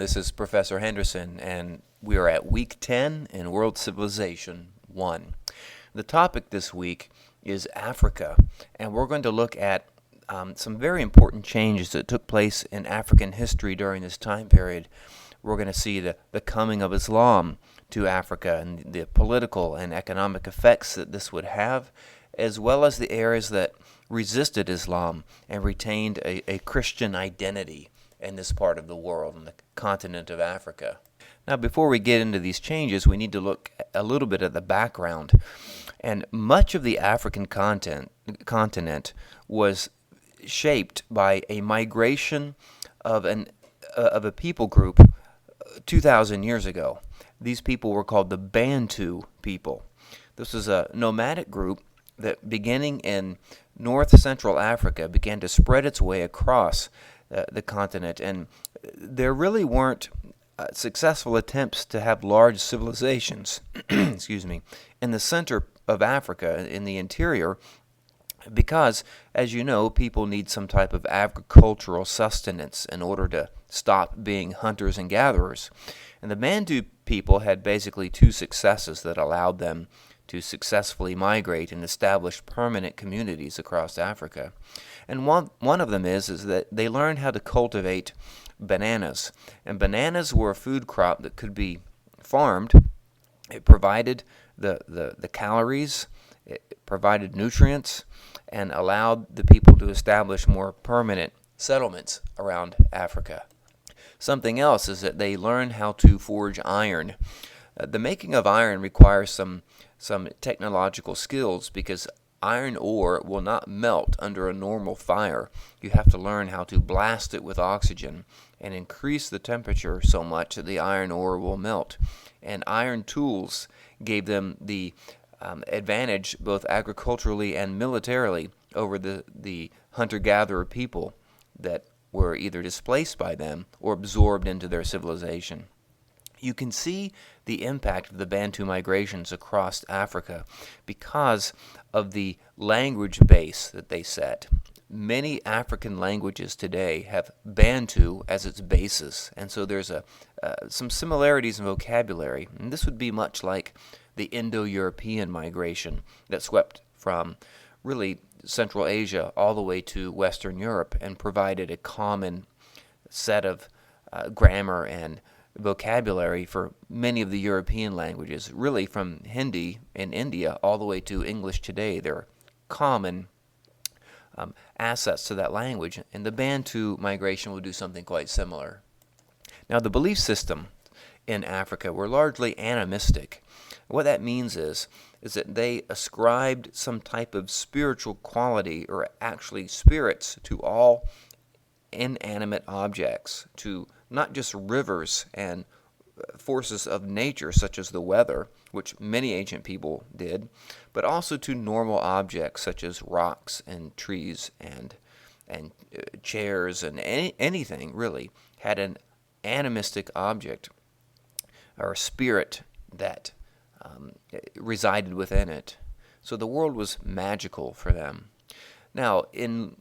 This is Professor Henderson, and we are at week 10 in World Civilization 1. The topic this week is Africa, and we're going to look at some very important changes that took place in African history during this time period. We're going to see the coming of Islam to Africa and the political and economic effects that this would have, as well as the areas that resisted Islam and retained a Christian identity in this part of the world, in the continent of Africa. Now, before we get into these changes, we need to look a little bit at the background. And much of the African continent was shaped by a migration of a people group 2,000 years ago. These people were called the Bantu people. This was a nomadic group that, beginning in north-central Africa, began to spread its way across the continent, and there really weren't successful attempts to have large civilizations excuse me, in the center of Africa, in the interior, because, as you know, people need some type of agricultural sustenance in order to stop being hunters and gatherers. And the Bantu people had basically two successes that allowed them to successfully migrate and establish permanent communities across Africa. And one of them is that they learned how to cultivate bananas. And bananas were a food crop that could be farmed. It provided the calories, it provided nutrients, and allowed the people to establish more permanent settlements around Africa. Something else is that they learned how to forge iron. The making of iron requires some technological skills, because iron ore will not melt under a normal fire. You have to learn how to blast it with oxygen and increase the temperature so much that the iron ore will melt. And iron tools gave them the advantage both agriculturally and militarily over the hunter-gatherer people that were either displaced by them or absorbed into their civilization. You can see the impact of the Bantu migrations across Africa because of the language base that they set. Many African languages today have Bantu as its basis, and so there's some similarities in vocabulary. And this would be much like the Indo-European migration that swept from really Central Asia all the way to Western Europe and provided a common set of grammar and vocabulary for many of the European languages, really from Hindi in India all the way to English today. There are common assets to that language, and the Bantu migration will do something quite similar. Now, the belief system in Africa were largely animistic. What that means is that they ascribed some type of spiritual quality, or actually spirits, to all inanimate objects, to not just rivers and forces of nature such as the weather, which many ancient people did, but also to normal objects such as rocks and trees and chairs, and anything really had an animistic object or a spirit that resided within it. So the world was magical for them. Now, in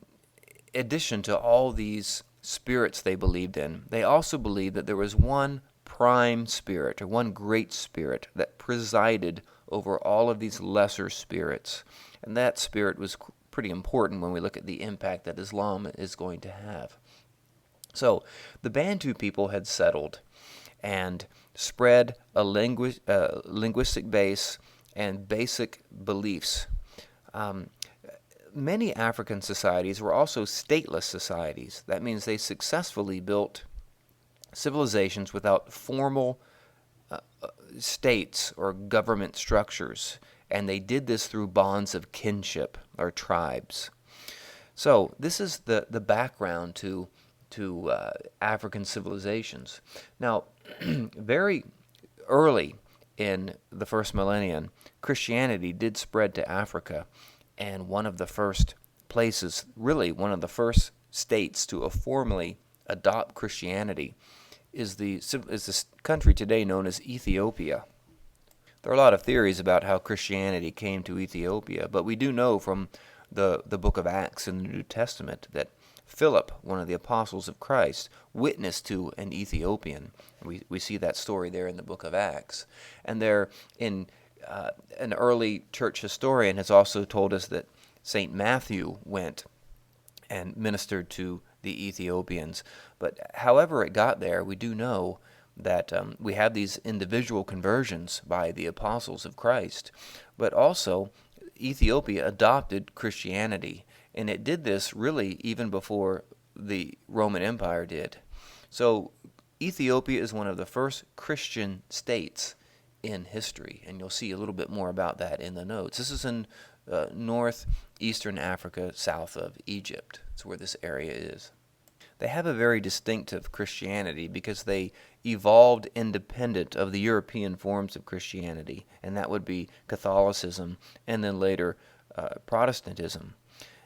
addition to all these spirits they believed in, they also believed that there was one prime spirit, or one great spirit, that presided over all of these lesser spirits. And that spirit was pretty important when we look at the impact that Islam is going to have. So the Bantu people had settled and spread a linguistic base and basic beliefs. Many African societies were also stateless societies. That means they successfully built civilizations without formal states or government structures, and they did this through bonds of kinship or tribes. So this is the background to African civilizations. Now, very early in the first millennium, Christianity did spread to Africa, and one of the first places, really one of the first states to formally adopt Christianity is this country today known as Ethiopia. There are a lot of theories about how Christianity came to Ethiopia, but we do know from the book of Acts in the New Testament that Philip, one of the apostles of Christ, witnessed to an Ethiopian. We see that story there in the book of Acts. And there, in an early church historian has also told us that St. Matthew went and ministered to the Ethiopians. But however it got there, we do know that we have these individual conversions by the apostles of Christ. But also, Ethiopia adopted Christianity, and it did this really even before the Roman Empire did. So Ethiopia is one of the first Christian states in history, and you'll see a little bit more about that in the notes. This is in northeastern Africa, south of Egypt. That's where this area is. They have a very distinctive Christianity because they evolved independent of the European forms of Christianity, and that would be Catholicism and then later Protestantism.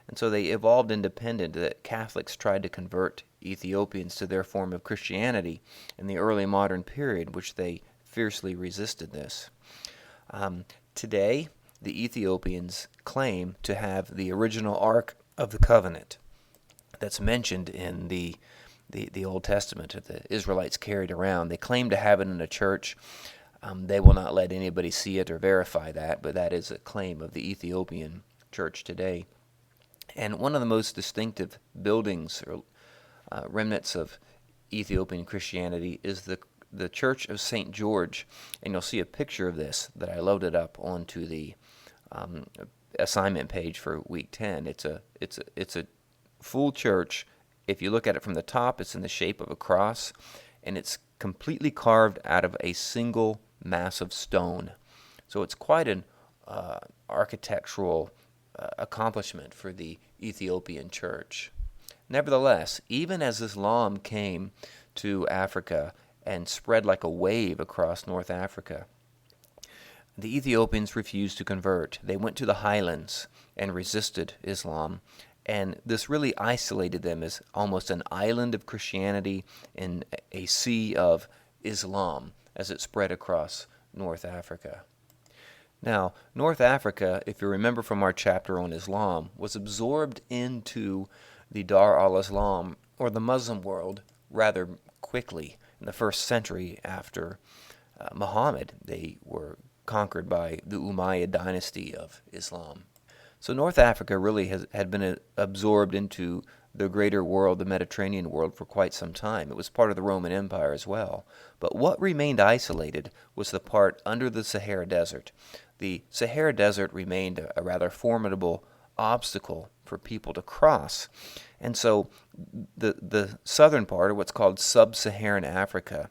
And so they evolved independent. That Catholics tried to convert Ethiopians to their form of Christianity in the early modern period, which they fiercely resisted this. Today, the Ethiopians claim to have the original Ark of the Covenant that's mentioned in the Old Testament that the Israelites carried around. They claim to have it in a church. They will not let anybody see it or verify that, but that is a claim of the Ethiopian church today. And one of the most distinctive buildings or remnants of Ethiopian Christianity is the Church of St. George, and you'll see a picture of this that I loaded up onto the assignment page for week 10. It's a full church. If you look at it from the top, it's in the shape of a cross, and it's completely carved out of a single massive stone. So it's quite an architectural accomplishment for the Ethiopian church. Nevertheless, even as Islam came to Africa and spread like a wave across North Africa, the Ethiopians refused to convert. They went to the highlands and resisted Islam, and this really isolated them as almost an island of Christianity in a sea of Islam as it spread across North Africa. Now, North Africa, if you remember from our chapter on Islam, was absorbed into the Dar al-Islam, or the Muslim world, rather quickly. In the first century after Muhammad, they were conquered by the Umayyad dynasty of Islam. So North Africa really had been absorbed into the greater world, the Mediterranean world, for quite some time. It was part of the Roman Empire as well. But what remained isolated was the part under the Sahara Desert. The Sahara Desert remained a rather formidable obstacle for people to cross. And so the southern part, or what's called sub-Saharan Africa,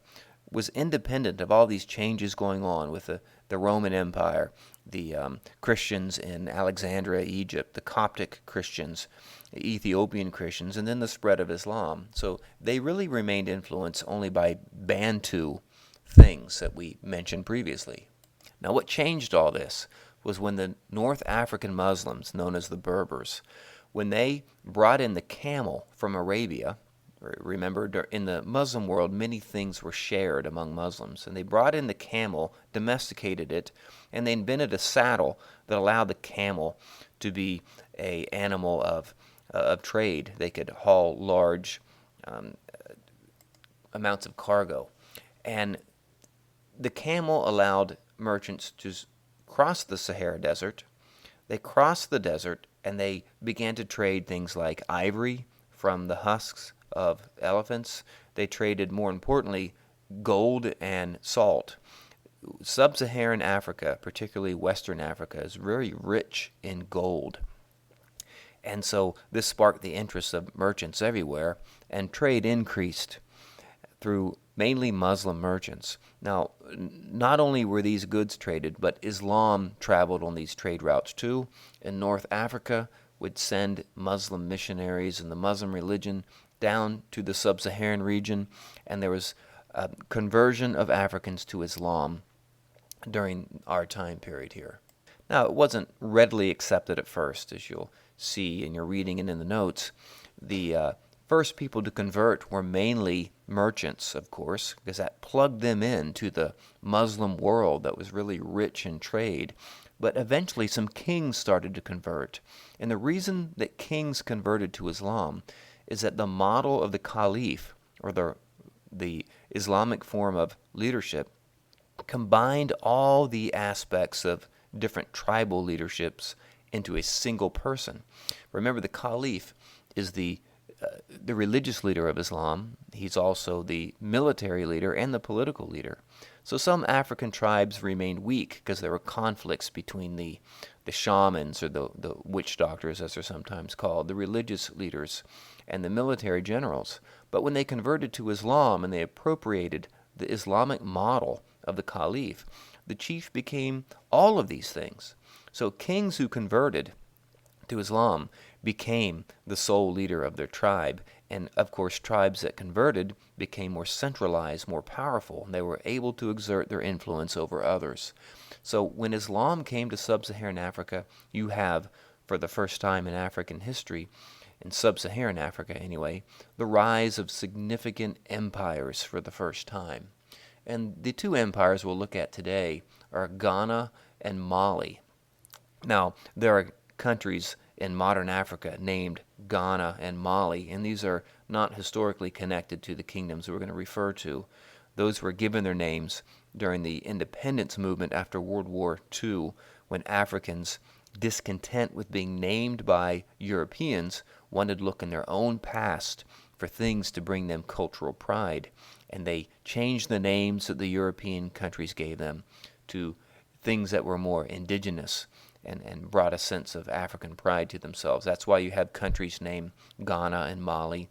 was independent of all these changes going on with the Roman Empire, the Christians in Alexandria, Egypt, the Coptic Christians, the Ethiopian Christians, and then the spread of Islam. So they really remained influenced only by Bantu things that we mentioned previously. Now, what changed all this was when the North African Muslims, known as the Berbers, when they brought in the camel from Arabia. Remember, in the Muslim world, many things were shared among Muslims, and they brought in the camel, domesticated it, and they invented a saddle that allowed the camel to be an animal of trade. They could haul large amounts of cargo, and the camel allowed merchants to cross the Sahara Desert. They crossed the desert, and they began to trade things like ivory from the husks of elephants. They traded, more importantly, gold and salt. Sub-Saharan Africa, particularly Western Africa, is very rich in gold. And so this sparked the interest of merchants everywhere, and trade increased through mainly Muslim merchants. Now, not only were these goods traded, but Islam traveled on these trade routes too. In North Africa, would send Muslim missionaries and the Muslim religion down to the sub-Saharan region, and there was a conversion of Africans to Islam during our time period here. Now, it wasn't readily accepted at first, as you'll see in your reading and in the notes. The first people to convert were mainly merchants, of course, because that plugged them into the Muslim world that was really rich in trade. But eventually some kings started to convert. And the reason that kings converted to Islam is that the model of the caliph, or the Islamic form of leadership, combined all the aspects of different tribal leaderships into a single person. Remember, the caliph is the religious leader of Islam. He's also the military leader and the political leader. So some African tribes remained weak because there were conflicts between the shamans, or the witch doctors as they're sometimes called, the religious leaders, and the military generals. But when they converted to Islam and they appropriated the Islamic model of the caliph, the chief became all of these things. So kings who converted to Islam became the sole leader of their tribe. And of course, tribes that converted became more centralized, more powerful, and they were able to exert their influence over others. So when Islam came to sub-Saharan Africa, you have, for the first time in African history, in sub-Saharan Africa anyway, the rise of significant empires for the first time. And the two empires we'll look at today are Ghana and Mali. Now, there are countries in modern Africa named Ghana and Mali, and these are not historically connected to the kingdoms we're going to refer to. Those were given their names during the independence movement after World War II, when Africans, discontent with being named by Europeans, wanted to look in their own past for things to bring them cultural pride, and they changed the names that the European countries gave them to things that were more indigenous, and brought a sense of African pride to themselves. That's why you have countries named Ghana and Mali,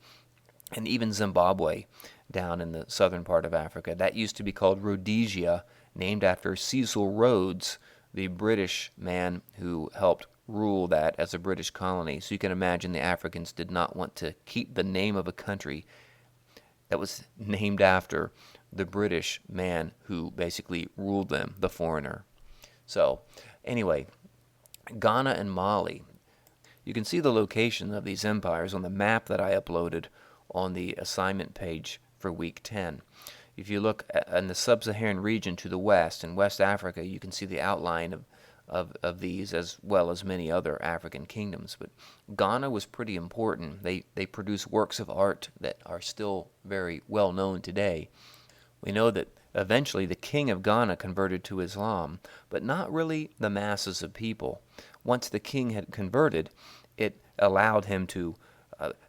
and even Zimbabwe down in the southern part of Africa. That used to be called Rhodesia, named after Cecil Rhodes, the British man who helped rule that as a British colony. So you can imagine the Africans did not want to keep the name of a country that was named after the British man who basically ruled them, the foreigner. So anyway, Ghana and Mali. You can see the location of these empires on the map that I uploaded on the assignment page for week 10. If you look in the sub-Saharan region to the west, in West Africa, you can see the outline of these, as well as many other African kingdoms. But Ghana was pretty important. They produced works of art that are still very well known today. We know that eventually the king of Ghana converted to Islam, but not really the masses of people. Once the king had converted, it allowed him to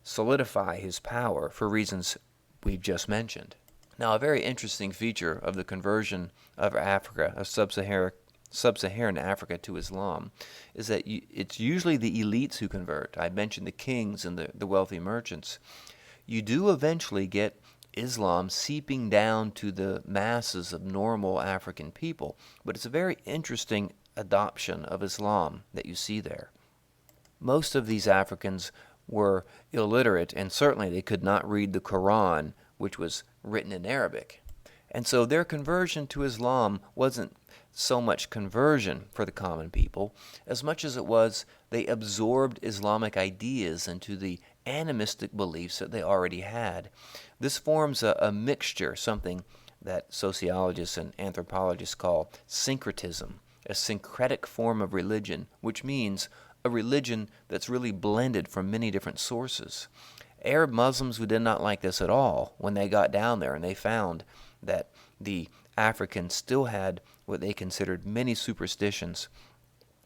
solidify his power for reasons we've just mentioned. Now, a very interesting feature of the conversion of Africa, of sub-Saharan Africa to Islam, is that it's usually the elites who convert. I mentioned the kings and the wealthy merchants. You do eventually get Islam seeping down to the masses of normal African people, but it's a very interesting adoption of Islam that you see there. Most of these Africans were illiterate, and certainly they could not read the Quran, which was written in Arabic. And so their conversion to Islam wasn't so much conversion for the common people, as much as it was they absorbed Islamic ideas into the animistic beliefs that they already had. This forms a mixture, something that sociologists and anthropologists call syncretism, a syncretic form of religion, which means a religion that's really blended from many different sources. Arab Muslims who did not like this at all, when they got down there and they found that the Africans still had what they considered many superstitions,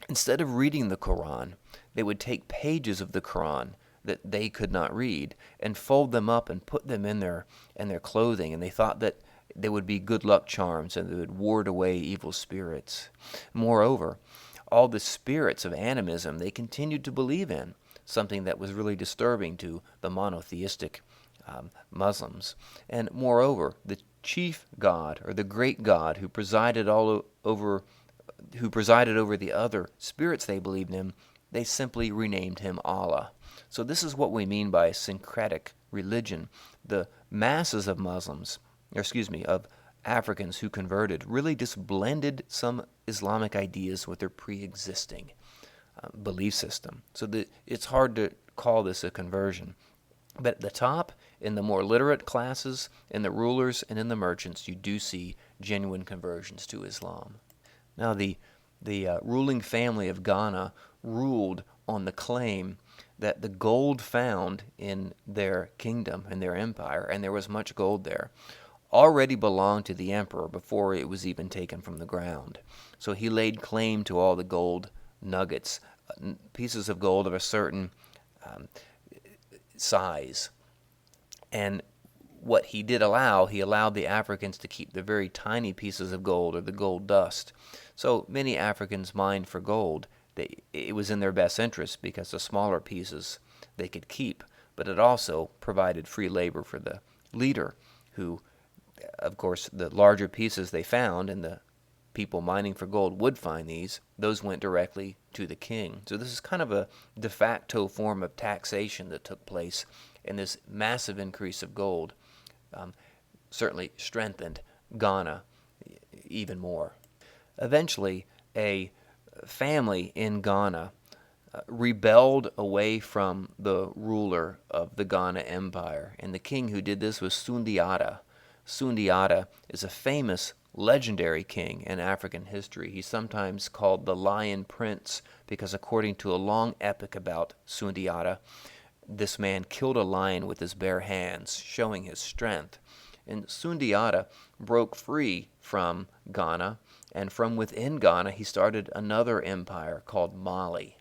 instead of reading the Quran, they would take pages of the Quran that they could not read and fold them up and put them in their clothing, and they thought that they would be good luck charms and they would ward away evil spirits. Moreover, all the spirits of animism they continued to believe in, something that was really disturbing to the monotheistic Muslims. And moreover, the chief god, or the great god who presided over the other spirits they believed in, they simply renamed him Allah. So this is what we mean by syncretic religion. The masses of of Africans who converted really just blended some Islamic ideas with their pre-existing belief system. So it's hard to call this a conversion. But at the top, in the more literate classes, in the rulers and in the merchants, you do see genuine conversions to Islam. Now, the the ruling family of Ghana ruled on the claim that the gold found in their kingdom, in their empire, and there was much gold there, already belonged to the emperor before it was even taken from the ground. So he laid claim to all the gold nuggets, pieces of gold of a certain size. And what he did allow, he allowed the Africans to keep the very tiny pieces of gold or the gold dust. So many Africans mined for gold. It was in their best interest because the smaller pieces they could keep, but it also provided free labor for the leader who, of course, the larger pieces they found and the people mining for gold would find those went directly to the king. So this is kind of a de facto form of taxation that took place, and this massive increase of gold certainly strengthened Ghana even more. Eventually, a family in Ghana rebelled away from the ruler of the Ghana Empire, and the king who did this was Sundiata. Sundiata is a famous, legendary king in African history. He's sometimes called the Lion Prince because, according to a long epic about Sundiata, this man killed a lion with his bare hands, showing his strength. And Sundiata broke free from Ghana, and from within Ghana he started another empire called Mali.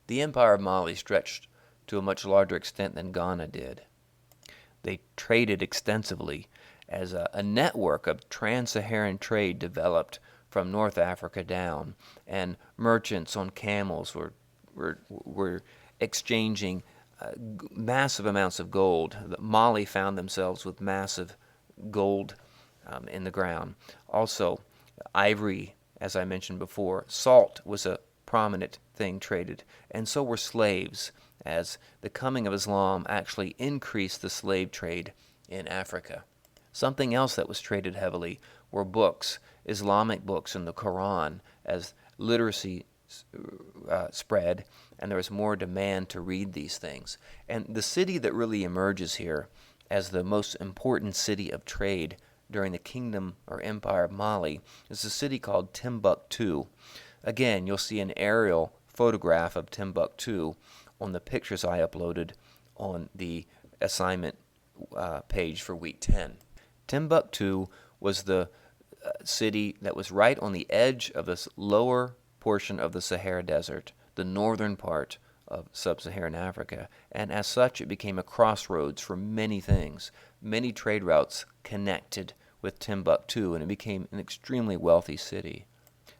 The empire of Mali stretched to a much larger extent than Ghana did. They traded extensively as a network of trans-Saharan trade developed from North Africa down, and merchants on camels were exchanging massive amounts of gold. Mali found themselves with massive gold in the ground. Also, ivory, as I mentioned before, salt was a prominent thing traded, and so were slaves, as the coming of Islam actually increased the slave trade in Africa. Something else that was traded heavily were books, Islamic books and the Quran, as literacy spread, and there was more demand to read these things. And the city that really emerges here as the most important city of trade during the kingdom or empire of Mali is a city called Timbuktu. Again, you'll see an aerial photograph of Timbuktu on the pictures I uploaded on the assignment page for week 10. Timbuktu was the city that was right on the edge of this lower portion of the Sahara Desert, the northern part of sub-Saharan Africa, and as such it became a crossroads for many things. Many trade routes connected with Timbuktu, and it became an extremely wealthy city.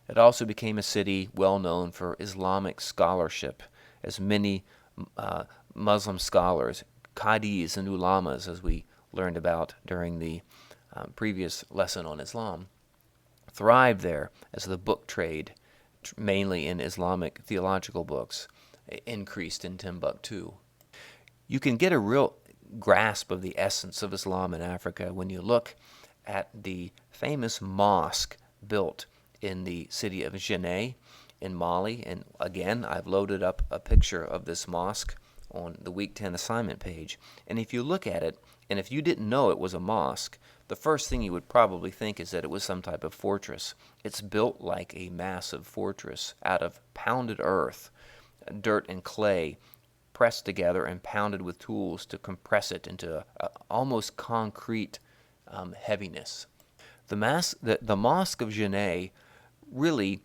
It also became a city well known for Islamic scholarship, as many Muslim scholars, qadis and ulamas, as we learned about during the previous lesson on Islam, thrived there as the book trade, mainly in Islamic theological books, increased in Timbuktu. You can get a real grasp of the essence of Islam in Africa when you look at the famous mosque built in the city of Djenné in Mali. And again, I've loaded up a picture of this mosque on the Week 10 assignment page. And if you look at it, and if you didn't know it was a mosque, the first thing you would probably think is that it was some type of fortress. It's built like a massive fortress out of pounded earth, dirt and clay, pressed together and pounded with tools to compress it into almost concrete heaviness. The Mosque of Djenné really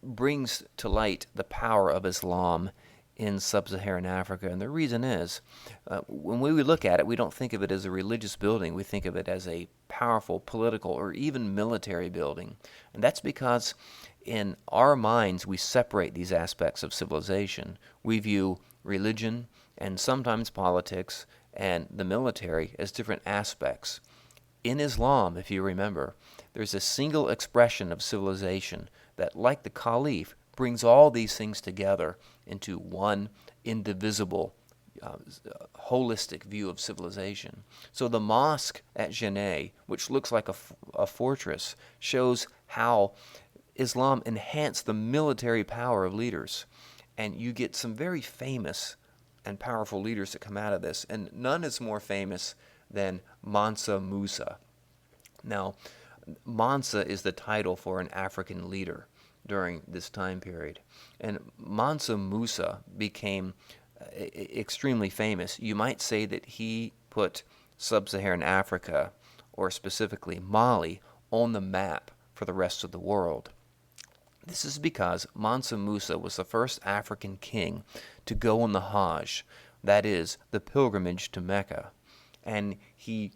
brings to light the power of Islam in sub-Saharan Africa, and the reason is, when we look at it, we don't think of it as a religious building. We think of it as a powerful political or even military building, and that's because in our minds we separate these aspects of civilization. We view religion and sometimes politics and the military as different aspects. In Islam, if you remember, there's a single expression of civilization that, like the Caliph, brings all these things together into one indivisible, holistic view of civilization. So the mosque at Djenné, which looks like a fortress, shows how Islam enhanced the military power of leaders. And you get some very famous and powerful leaders that come out of this, and none is more famous than Mansa Musa. Now, Mansa is the title for an African leader during this time period. And Mansa Musa became extremely famous. You might say that he put sub-Saharan Africa, or specifically Mali, on the map for the rest of the world. This is because Mansa Musa was the first African king to go on the Hajj, that is, the pilgrimage to Mecca. And he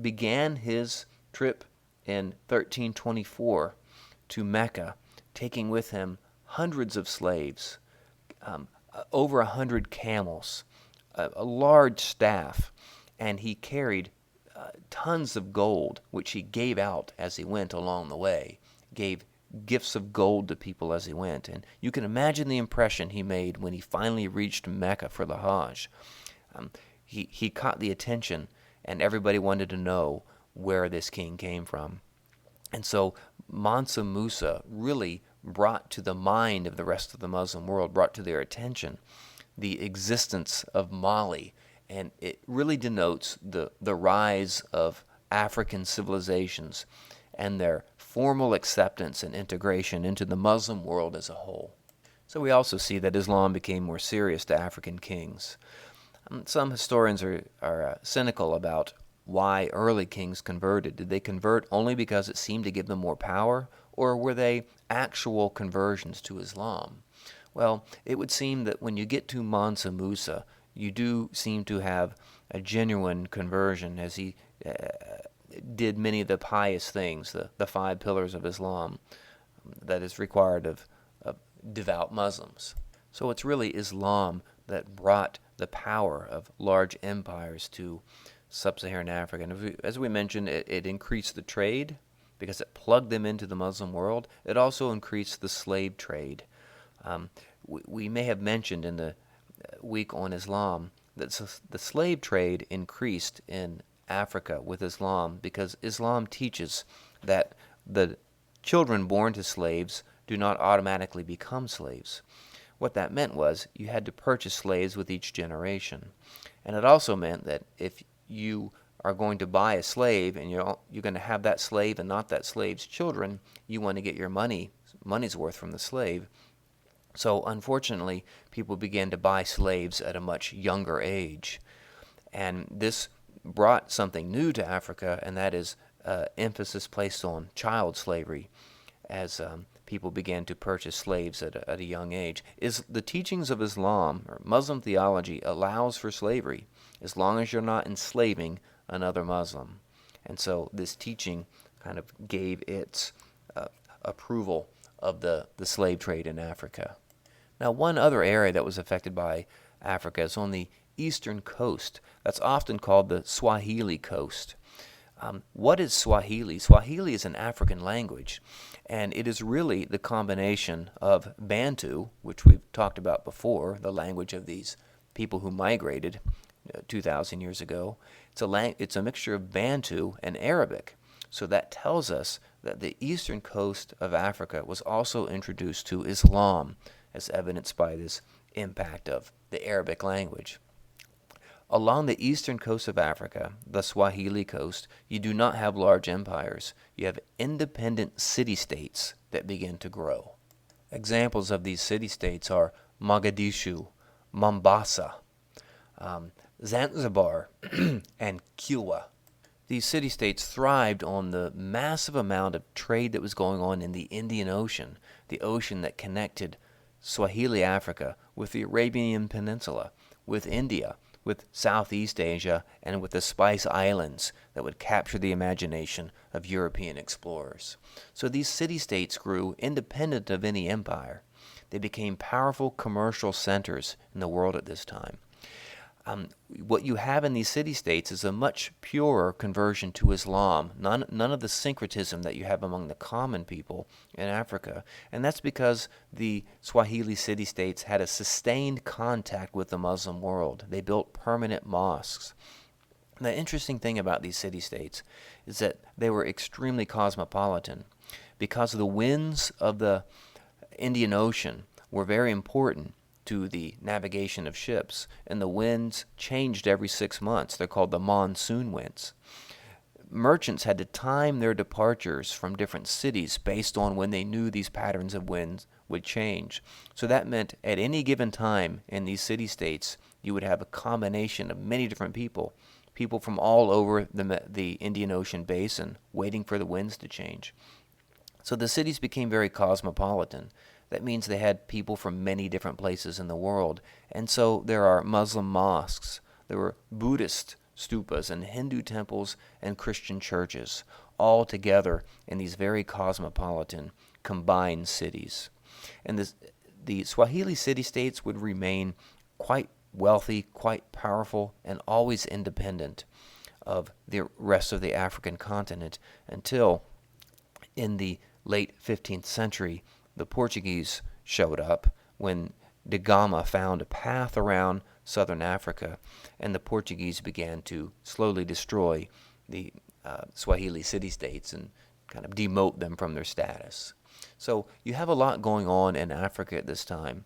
began his trip in 1324 to Mecca, taking with him hundreds of slaves, over 100 camels, a large staff, and he carried tons of gold, which he gave out as he went along the way, gave gifts of gold to people as he went. And you can imagine the impression he made when he finally reached Mecca for the Hajj. He caught the attention, and everybody wanted to know where this king came from. And so Mansa Musa really brought to the mind of the rest of the Muslim world, brought to their attention the existence of Mali. And it really denotes the rise of African civilizations and their formal acceptance and integration into the Muslim world as a whole. So we also see that Islam became more serious to African kings. Some historians are cynical about why early kings converted. Did they convert only because it seemed to give them more power, or were they actual conversions to Islam? Well, it would seem that when you get to Mansa Musa, you do seem to have a genuine conversion, as he did many of the pious things, the 5 pillars of Islam that is required of devout Muslims. So it's really Islam that brought the power of large empires to sub-Saharan Africa. And as we mentioned, it increased the trade because it plugged them into the Muslim world. It also increased the slave trade. We may have mentioned in the week on Islam that the slave trade increased in Africa with Islam because Islam teaches that the children born to slaves do not automatically become slaves. What that meant was you had to purchase slaves with each generation. And it also meant that if you are going to buy a slave and you're going to have that slave and not that slave's children, you want to get your money's worth from the slave. So unfortunately, people began to buy slaves at a much younger age. And this brought something new to Africa, and that is emphasis placed on child slavery as people began to purchase slaves at a young age. The teachings of Islam, or Muslim theology, allows for slavery as long as you're not enslaving another Muslim. And so this teaching kind of gave its approval of the slave trade in Africa. Now, one other area that was affected by Africa is on the eastern coast. That's often called the Swahili coast. What is Swahili? Swahili is an African language, and it is really the combination of Bantu, which we've talked about before, the language of these people who migrated 2,000 years ago. It's a mixture of Bantu and Arabic. So that tells us that the eastern coast of Africa was also introduced to Islam, as evidenced by this impact of the Arabic language. Along the eastern coast of Africa, the Swahili coast, you do not have large empires. You have independent city-states that begin to grow. Examples of these city-states are Mogadishu, Mombasa, Zanzibar, and Kilwa. These city-states thrived on the massive amount of trade that was going on in the Indian Ocean, the ocean that connected Swahili Africa with the Arabian Peninsula, with India, with Southeast Asia, and with the Spice Islands that would capture the imagination of European explorers. So these city-states grew independent of any empire. They became powerful commercial centers in the world at this time. What you have in these city-states is a much purer conversion to Islam, none of the syncretism that you have among the common people in Africa. And that's because the Swahili city-states had a sustained contact with the Muslim world. They built permanent mosques. The interesting thing about these city-states is that they were extremely cosmopolitan because the winds of the Indian Ocean were very important to the navigation of ships, and the winds changed every 6 months. They're called the monsoon winds. merchants had to time their departures from different cities based on when they knew these patterns of winds would change. So that meant at any given time in these city-states, you would have a combination of many different people, people from all over the Indian Ocean basin waiting for the winds to change. So the cities became very cosmopolitan. That means they had people from many different places in the world. And so there are Muslim mosques, there were Buddhist stupas and Hindu temples and Christian churches, all together in these very cosmopolitan, combined cities. And the Swahili city-states would remain quite wealthy, quite powerful, and always independent of the rest of the African continent until in the late 15th century, the Portuguese showed up when Da Gama found a path around southern Africa, and the Portuguese began to slowly destroy the Swahili city-states and kind of demote them from their status. So you have a lot going on in Africa at this time.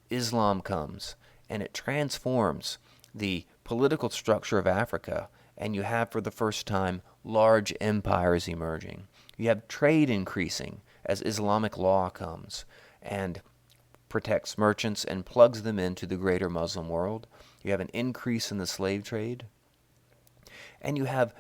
Islam comes, and it transforms the political structure of Africa, and you have for the first time large empires emerging. You have trade increasing as Islamic law comes and protects merchants and plugs them into the greater Muslim world. You have an increase in the slave trade. And you have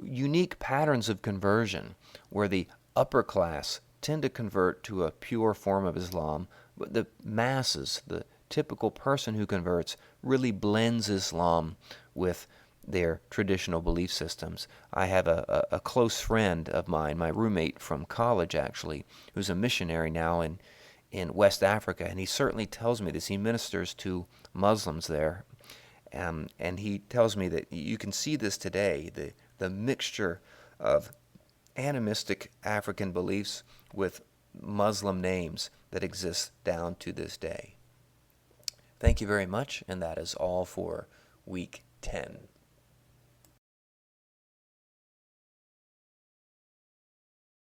unique patterns of conversion where the upper class tend to convert to a pure form of Islam, but the masses, the typical person who converts, really blends Islam with their traditional belief systems. I have a close friend of mine, my roommate from college actually, who's a missionary now in West Africa, and he certainly tells me this. He ministers to Muslims there, and he tells me that you can see this today, the mixture of animistic African beliefs with Muslim names that exists down to this day. Thank you very much, and that is all for week 10.